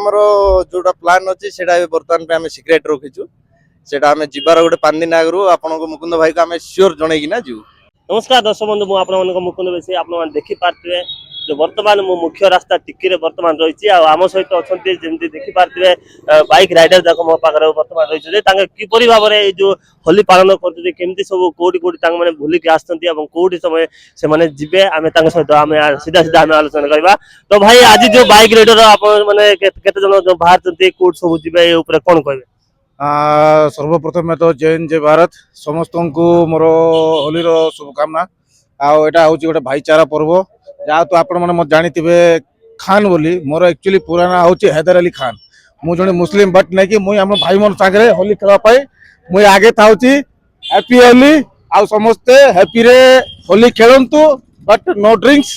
आमर जोटा प्लान अच्छी से बर्तमान पे आम सिक्रेट रखीचु से जीवार गोटे 5 दिन आगु आपन मुकुंद भाई को आम सियोर जनईकिना जीव। नमस्कार दर्शक बंधु मुझे मुकुंद बेसी आप देखिपारे जो वर्तमान मो मुख्य रास्ता टिक्की वर्तमान रही आम सहित अच्छा जमी देखिपारे बाइक राइडर जाक मो पाखे वर्तमान रही किपरि भाव में जो होली पालन करमती सब कौटी कौटी मैंने भूलिक आसटी समय से जीवे आम सहित आम सीधा सीधा आम आलोचना करवा। तो भाई आज जो बाइक राइडर आप मैंने जो बाहर कौट सब जीवे कौन कहे? सर्वप्रथम तो जय हिंद जय भारत समस्त को मोर होली शुभकामना। आटा हूँ गोटे भाईचारा पर्व जहाँ तो आपण मैंने जानी खान बोली मोर एक्चुअली पूरा ना हूँ हैदर अली खान। मुझे जड़े मुस्लिम बट नहीं कि मुझे आम भाई मन सागर होली खेलवाई मुझे आगे था हैप्पी होली आ समस्ते हैप्पी रे होली खेलतु बट नो ड्रिंक्स।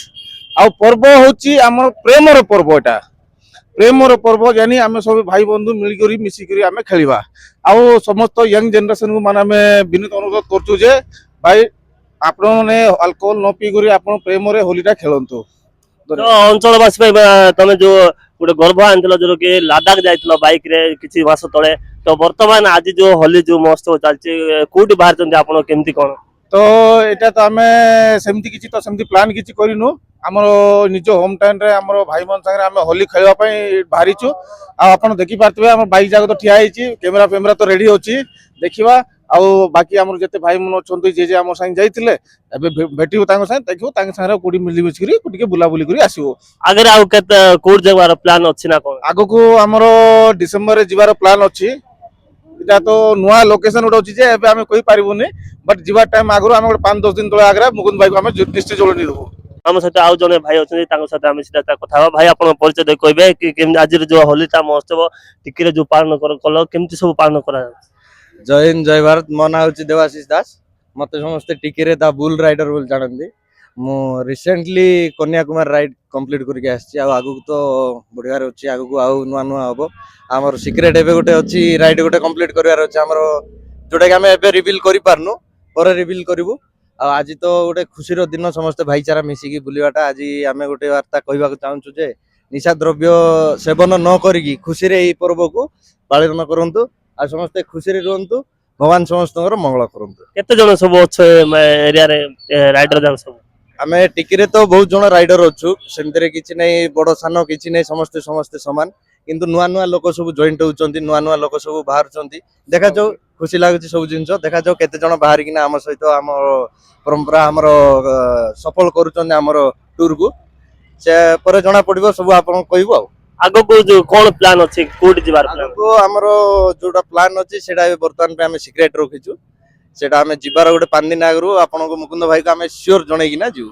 आ पर्व हूँ आम प्रेमर पर्व एटा प्रेमर पर्व जानी आम सब भाई बंधु मिलकर मिसिक आम खेलवा आउ समस्त यंग जनरेशन को माने विनीत अनुरोध करचु जे भाई आपने अल्कोहल न पीकर आप प्रेम होलीटा खेलतु। तो अंचलवासी तुम जो गोटे गर्भ आन जो कि लद्दाख जाइल बाइक रे किसी मास तले तो वर्तमान आज जो होली जो महोत्सव चलती कौटी बाहर आप केमती कौन? तो यहाँ तो आम सेमती किसी तो सेमती प्लान किसी करूँ आमर निज होम टाउन रे आमर भाई मन सागर आम होली खेलवाई बाहरीचु। आप देखिपारे आम बाइक जाक तो ठिया कैमेरा फेमेरा तो रेडी अच्छी देखा आउ बाकी आम जिते भाई मन अच्छा जे जे आम साथ जाइए भेट देखो कौटी मिली मिसिक बुलाबुली कर आसो। आगे आउ कौट जगह प्लान अच्छी ना कौन? आग को आमर डिसेम्बर जीवार प्लान अच्छी इटा तो नुआ लोकेशन गोटे अच्छी जे आम कही पारूनी बट जीवार टाइम आगु आम 5-10 दिन तले आगे मुकुंद भाई को आम निश्चय जोड़ी देबू। आम सहित आउ जने भाई अच्छा सहित सीधा कथा भाई आप परिचय कहे कि आज जो होलीटा महोत्सव टिक्की जो पालन कल केमती सब पालन कर? जय हिंद जय भारत मो ना हूँ देवाशीष दास मत समस्ते टिकी द बुल राइडर बोली जानती। मु रिसेंटली कन्याकुमारी राइड कंप्लीट करके आगू तो बढ़ियार अच्छी आगू आउ नुआ नुआ हम आमर सिक्रेट एवं गोटे अच्छी राइड गोटे कंप्लीट करार अच्छे आमर जोटा कि आम एवं रिविल कर पर रिविल करूँ। आज तो गोटे खुशी दिन समस्ते भाईचारा मिसिकी बुलवाटा आज आम गोटे वार्ता कहवाक चाहूँ जे निशा द्रव्य सेवन न करी खुशी रे पर्व को पालन करूँ आ समस्ते खुशी रुहतु भगवान समस्त मंगल करूँ। केते जन सब अच्छे एरिया रे राइडर जान सब आम टिकी तो बहुत जन राइडर अच्छु सेमती किसी नहीं बड़ सान किसी नहीं समस्ते समस्ते सामान किंतु नुआ नुआ लोक सब जॉइंट होती नुआ नुआ लोक सब बाहर देखा जाऊ खुशी लगुच सब जिन देखा जाऊ केते जन बाहर किना आम सहित आम परंपरा आमर सफल कर टूर को से पर जना पड़ो सब आप कहूँ। आगो को जो कौन प्लान अच्छी कौट जीवार आमर जोटा प्लान अच्छी से बर्तमान पे आम सिक्रेट रखीचु से जीवार गोटे 5 दिन आगु आपन मुकुंद भाई को आम सियोर जनईकिना जीव।